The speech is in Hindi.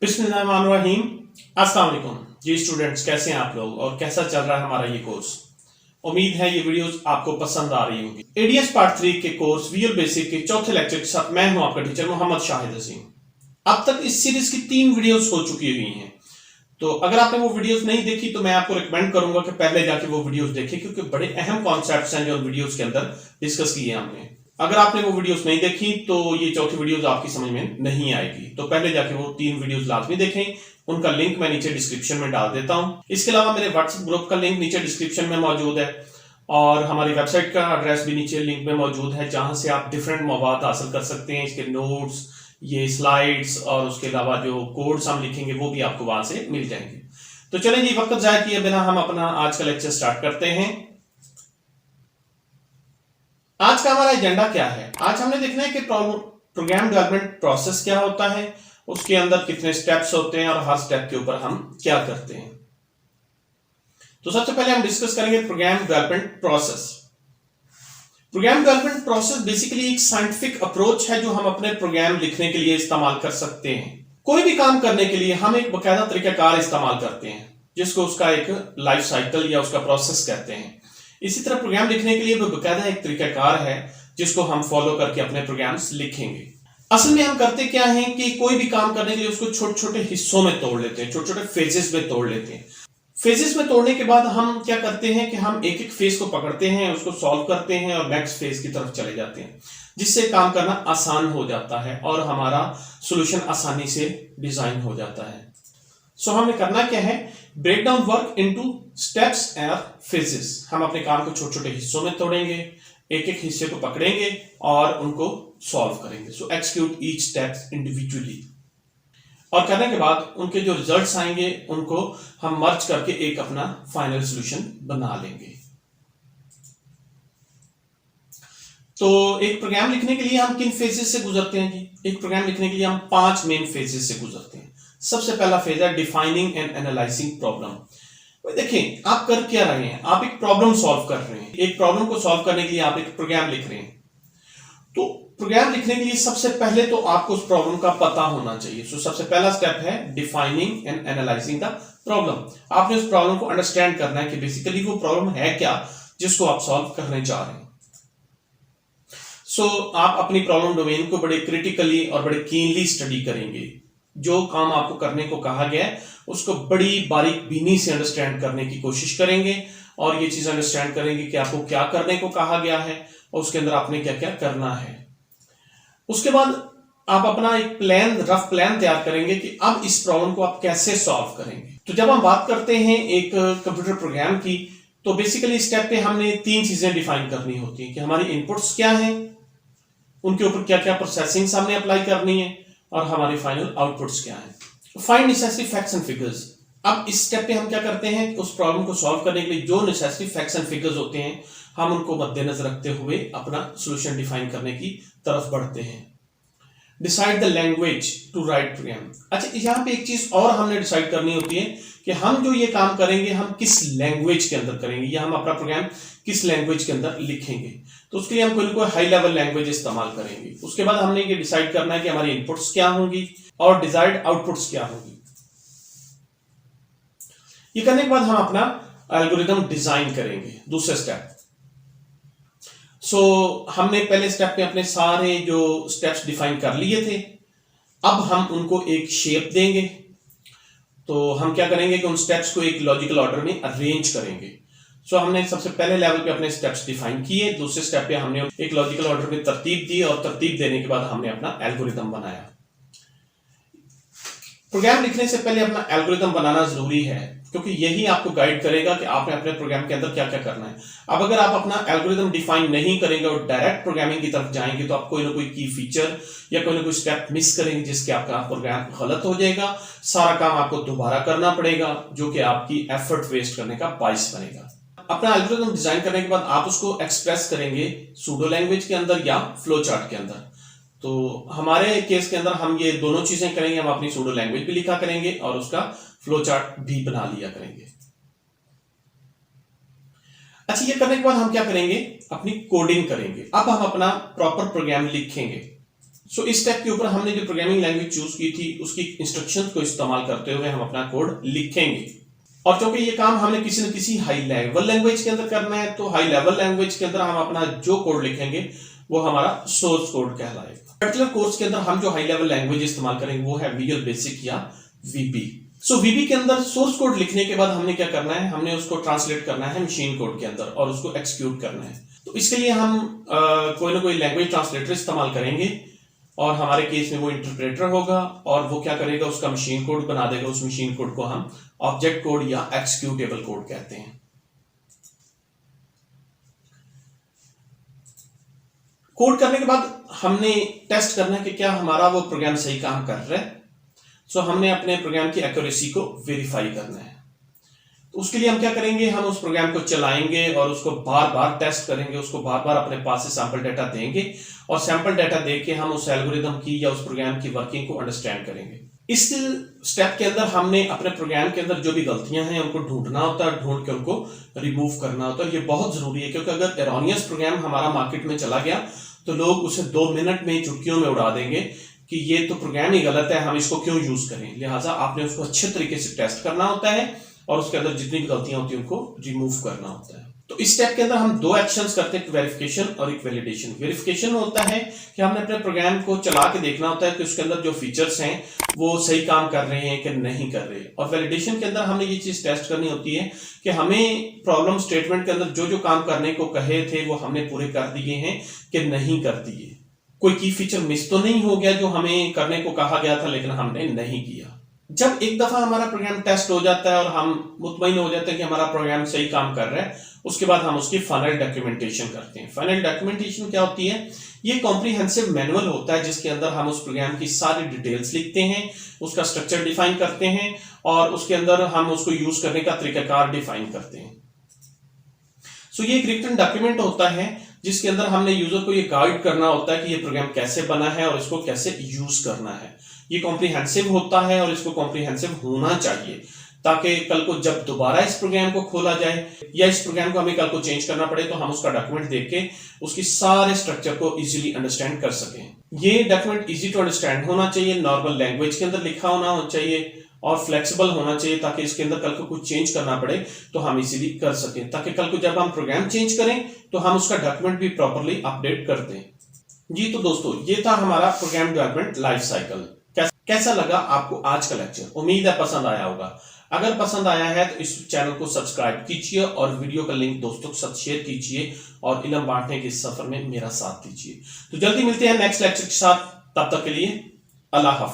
बिस्मिल्लाहिर्रहमानिर्रहीम। अस्सलाम वालेकुम जी स्टूडेंट्स, कैसे हैं आप लोग और कैसा चल रहा है हमारा ये कोर्स। उम्मीद है ये वीडियोस आपको पसंद आ रही होंगी। एडीएस पार्ट 3 के कोर्स विजुअल बेसिक के चौथे लेक्चर के साथ मैं हूं आपका टीचर मोहम्मद शाहिद अजीम। अब तक इस सीरीज की 3 वीडियोस हो चुकी हुई हैं, तो अगर आपने वो वीडियोस नहीं देखी तो मैं आपको रिकमेंड करूंगा कि पहले जाके वो वीडियोस देखें, क्योंकि बड़े अहम कॉन्सेप्ट्स हैं जो वीडियोस के अंदर डिस्कस किए हमने। अगर आपने वो वीडियोस नहीं देखी तो ये चौथी वीडियोस आपकी समझ में नहीं आएगी, तो पहले जाके वो 3 वीडियोस लाजमी देखें। उनका लिंक मैं नीचे डिस्क्रिप्शन में डाल देता हूं। इसके अलावा मेरे व्हाट्सएप ग्रुप का लिंक नीचे डिस्क्रिप्शन में मौजूद है और हमारी वेबसाइट का एड्रेस भी नीचे लिंक में मौजूद है, जहां से आप डिफरेंट मवाद हासिल कर सकते हैं। इसके नोट्स, ये स्लाइड्स और उसके अलावा जो कोड्स हम लिखेंगे वो भी आपको वहां से मिल जाएंगे। तो चलें जी, वक्त जाया किए बिना हम अपना आज का लेक्चर स्टार्ट करते हैं। आज का हमारा एजेंडा क्या है? आज हमने देखना है कि प्रोग्राम डेवलपमेंट प्रोसेस क्या होता है, उसके अंदर कितने स्टेप्स होते हैं और हर स्टेप के ऊपर हम क्या करते हैं। तो सबसे पहले हम डिस्कस करेंगे program development process. Program development process basically एक साइंटिफिक अप्रोच है जो हम अपने प्रोग्राम लिखने के लिए इस्तेमाल कर सकते हैं। कोई भी काम करने के लिए हम एक बाकायदा तरीकाकार इस्तेमाल करते हैं, जिसको उसका एक लाइफ साइकिल या उसका प्रोसेस कहते हैं। इसी तरह प्रोग्राम लिखने के लिए भी बाकायदा एक तरीकाकार है जिसको हम फॉलो करके अपने प्रोग्राम्स लिखेंगे। असल में हम करते क्या है कि कोई भी काम करने के लिए उसको छोटे छोटे हिस्सों में तोड़ लेते हैं, छोटे छोटे फेजेस में तोड़ लेते हैं। फेजेस में तोड़ने के बाद हम क्या करते हैं कि हम एक एक फेज को पकड़ते हैं, उसको सॉल्व करते हैं और नेक्स्ट फेज की तरफ चले जाते हैं, जिससे काम करना आसान हो जाता है और हमारा सॉल्यूशन आसानी से डिजाइन हो जाता है। सो हमें करना क्या है? Break down work into steps and phases. हम अपने काम को छोटे छोटे हिस्सों में तोड़ेंगे, एक एक हिस्से को पकड़ेंगे और उनको सॉल्व करेंगे। सो एक्सिक्यूट ईच स्टेप इंडिविजुअली, और करने के बाद उनके जो रिजल्ट्स आएंगे उनको हम मर्ज करके एक अपना फाइनल सॉल्यूशन बना लेंगे। तो एक प्रोग्राम लिखने के लिए हम किन फेजेस से गुजरते हैं जी? एक प्रोग्राम लिखने के लिए हम 5 मेन फेजेस से गुजरते हैं। सबसे पहला फेज है डिफाइनिंग एंड एनालाइजिंग प्रॉब्लम। देखें, आप कर क्या रहे हैं? आप एक प्रॉब्लम सॉल्व कर रहे हैं। एक प्रॉब्लम को सॉल्व करने के लिए आप एक प्रोग्राम लिख रहे हैं। तो प्रोग्राम लिखने के लिए सबसे पहले तो आपको उस प्रॉब्लम का पता होना चाहिए। सो सबसे पहला स्टेप है defining and analysing the problem. आपने उस प्रॉब्लम को अंडरस्टैंड करना है कि बेसिकली वो प्रॉब्लम है क्या जिसको आप सॉल्व करने जा रहे हैं। सो आप अपनी प्रॉब्लम डोमेन को बड़े क्रिटिकली और बड़े कीनली स्टडी करेंगे। जो काम आपको करने को कहा गया है उसको बड़ी बारीक बीनी से अंडरस्टैंड करने की कोशिश करेंगे और ये चीज अंडरस्टैंड करेंगे कि आपको क्या करने को कहा गया है और उसके अंदर आपने क्या क्या करना है। उसके बाद आप अपना एक प्लान, रफ प्लान तैयार करेंगे कि अब इस प्रॉब्लम को आप कैसे सॉल्व करेंगे। तो जब हम बात करते हैं एक कंप्यूटर प्रोग्राम की, तो बेसिकली स्टेप पे हमने 3 चीजें डिफाइन करनी होती हैं कि हमारी इनपुट्स क्या हैं, उनके ऊपर क्या क्या प्रोसेसिंग हमने अप्लाई करनी है और हमारी फाइनल आउटपुट्स क्या है। Find necessary facts and figures. अब इस स्टेप पे हम क्या करते हैं, उस प्रॉब्लम को सॉल्व करने के लिए जो नेसेसरी फैक्ट्स एंड फिगर्स होते हैं हम उनको मद्देनजर रखते हुए अपना सॉल्यूशन डिफाइन करने की तरफ बढ़ते हैं। Decide the language to write program. अच्छा, यहाँ पे एक चीज और हमने डिसाइड करनी होती है कि हम जो ये काम करेंगे हम किस लैंग्वेज के अंदर करेंगे या हम अपना प्रोग्राम किस लैंग्वेज के अंदर लिखेंगे। तो उसके लिए हम कोई हाई लेवल लैंग्वेज इस्तेमाल करेंगे। उसके बाद हमने ये डिसाइड करना है कि हमारी इनपुट्स क्या होंगी और डिजायर्ड आउटपुट्स क्या होंगी। ये करने के बाद हम अपना एल्गोरिथम डिजाइन करेंगे, दूसरे स्टेप। सो हमने पहले स्टेप में अपने सारे जो स्टेप्स डिफाइन कर लिए थे, अब हम उनको एक शेप देंगे। तो हम क्या करेंगे कि उन स्टेप्स को एक लॉजिकल ऑर्डर में अरेंज करेंगे। सो हमने सबसे पहले लेवल पे अपने स्टेप्स डिफाइन किए, दूसरे स्टेप पे हमने एक लॉजिकल ऑर्डर में तरतीब दी और तरतीब देने के बाद हमने अपना एल्गोरिथम बनाया। प्रोग्राम लिखने से पहले अपना एल्गोरिथम बनाना जरूरी है, क्योंकि यही आपको गाइड करेगा कि आपने अपने प्रोग्राम के अंदर क्या क्या करना है। अब अगर आप अपना एल्गोरिथम डिफाइन नहीं करेंगे और डायरेक्ट प्रोग्रामिंग की तरफ जाएंगे तो आप कोई ना कोई की फीचर या कोई ना कोई स्टेप मिस करेंगे, जिसके आपका प्रोग्राम गलत हो जाएगा। सारा काम आपको दोबारा करना पड़ेगा, जो कि आपकी एफर्ट वेस्ट करने का बाइस बनेगा। अपना एल्गोरिथम डिजाइन करने के बाद आप उसको एक्सप्रेस करेंगे सूडो लैंग्वेज के अंदर या फ्लो चार्ट के अंदर। तो हमारे केस के अंदर हम ये दोनों चीजें करेंगे, हम अपनी सूडो लैंग्वेज भी लिखा करेंगे और उसका फ्लो चार्ट भी बना लिया करेंगे। अच्छा, ये करने के बाद हम क्या करेंगे? अपनी कोडिंग करेंगे। अब हम अपना प्रॉपर प्रोग्राम लिखेंगे। सो इस स्टेप के ऊपर हमने जो प्रोग्रामिंग लैंग्वेज चूज की थी उसकी इंस्ट्रक्शंस को इस्तेमाल करते हुए हम अपना कोड लिखेंगे। और क्योंकि ये काम हमने किसी न किसी हाई लेवल लैंग्वेज के अंदर करना है, तो हाई लेवल लैंग्वेज के अंदर हम अपना जो कोड लिखेंगे वो हमारा सोर्स कोड कहलाएगा। पर्टिकुलर कोर्स के अंदर हम जो हाई लेवल लैंग्वेज इस्तेमाल करेंगे वो है विजुअल बेसिक या वीबी। सो वीबी के अंदर सोर्स कोड लिखने के बाद हमने क्या करना है, हमने उसको ट्रांसलेट करना है मशीन कोड के अंदर और उसको एक्सिक्यूट करना है। तो इसके लिए हम कोई ना कोई लैंग्वेज ट्रांसलेटर इस्तेमाल करेंगे और हमारे केस में वो इंटरप्रेटर होगा और वो क्या करेगा, उसका मशीन कोड बना देगा। उस मशीन कोड को हम ऑब्जेक्ट कोड या एक्सिक्यूटेबल कोड कहते हैं। कोड करने के बाद हमने टेस्ट करना है कि क्या हमारा वो प्रोग्राम सही काम कर रहा है। सो हमने अपने प्रोग्राम की एक्यूरेसी को वेरीफाई करना है। तो उसके लिए हम क्या करेंगे, हम उस प्रोग्राम को चलाएंगे और उसको बार बार टेस्ट करेंगे, उसको बार बार अपने पास से सैंपल डाटा देंगे और सैंपल डाटा देके हम उस एल्गोरिदम की या उस प्रोग्राम की वर्किंग को अंडरस्टैंड करेंगे। इस स्टेप के अंदर हमने अपने प्रोग्राम के अंदर जो भी गलतियां हैं उनको ढूंढना होता है, ढूंढ के उनको रिमूव करना होता है। ये बहुत जरूरी है क्योंकि अगर एरोनियस प्रोग्राम हमारा मार्केट में चला गया तो लोग उसे 2 मिनट में चुटकियों में उड़ा देंगे कि ये तो प्रोग्राम ही गलत है, हम इसको क्यों यूज करें। लिहाजा आपने उसको अच्छे तरीके से टेस्ट करना होता है और उसके अंदर जितनी भी गलतियां होती है उनको रिमूव करना होता है। तो इस स्टेप के अंदर हम 2 एक्शंस करते हैं, एक वेरिफिकेशन और एक वैलिडेशन। वेरिफिकेशन होता है कि हमने अपने प्रोग्राम को चला के देखना होता है कि उसके अंदर जो फीचर्स हैं वो सही काम कर रहे हैं कि नहीं कर रहे। और वैलिडेशन के अंदर हमने ये चीज टेस्ट करनी होती है कि हमें प्रॉब्लम स्टेटमेंट के अंदर जो जो काम करने को कहे थे वो हमने पूरे कर दिए हैं कि नहीं कर दिए। कोई की फीचर मिस तो नहीं हो गया जो हमें करने को कहा गया था लेकिन हमने नहीं किया। जब एक दफा हमारा प्रोग्राम टेस्ट हो जाता है और हम मुतमईन हो जाते हैं कि हमारा प्रोग्राम सही काम कर रहा है, उसके बाद हम उसकी फाइनल डॉक्यूमेंटेशन करते हैं। फाइनल डॉक्यूमेंटेशन क्या होती है, ये कॉम्प्रिहेंसिव मैनुअल होता है जिसके अंदर हम उस प्रोग्राम की सारी डिटेल्स लिखते हैं, उसका स्ट्रक्चर डिफाइन करते हैं और उसके अंदर हम उसको यूज करने का तरीकाकार डिफाइन करते हैं। सो ये एक रिटन डॉक्यूमेंट होता है जिसके अंदर हमने यूजर को ये गाइड करना होता है कि ये प्रोग्राम कैसे बना है और इसको कैसे यूज करना है। ये कॉम्प्रिहेंसिव होता है और इसको कॉम्प्रिहेंसिव होना चाहिए ताकि कल को जब दोबारा इस प्रोग्राम को खोला जाए या इस प्रोग्राम को हमें कल को चेंज करना पड़े तो हम उसका डॉक्यूमेंट देख के उसकी सारे स्ट्रक्चर को इजीली अंडरस्टैंड कर सकें। ये डॉक्यूमेंट इजी टू अंडरस्टैंड होना चाहिए, नॉर्मल लैंग्वेज के अंदर लिखा होना चाहिए और फ्लेक्सिबल होना चाहिए ताकि इसके अंदर कल को कुछ चेंज करना पड़े तो हम इजीली कर सकें, ताकि कल को जब हम प्रोग्राम चेंज करें तो हम उसका डॉक्यूमेंट भी प्रॉपर्ली अपडेट कर दें। जी तो दोस्तों, ये था हमारा प्रोग्राम डेवलपमेंट लाइफ साइकिल। कैसा लगा आपको आज का लेक्चर? उम्मीद है पसंद आया होगा। अगर पसंद आया है तो इस चैनल को सब्सक्राइब कीजिए और वीडियो का लिंक दोस्तों के साथ शेयर कीजिए और इल्म बांटने के इस सफर में मेरा साथ दीजिए। तो जल्दी मिलते हैं नेक्स्ट लेक्चर के साथ, तब तक के लिए अल्लाह हाफ़िज़।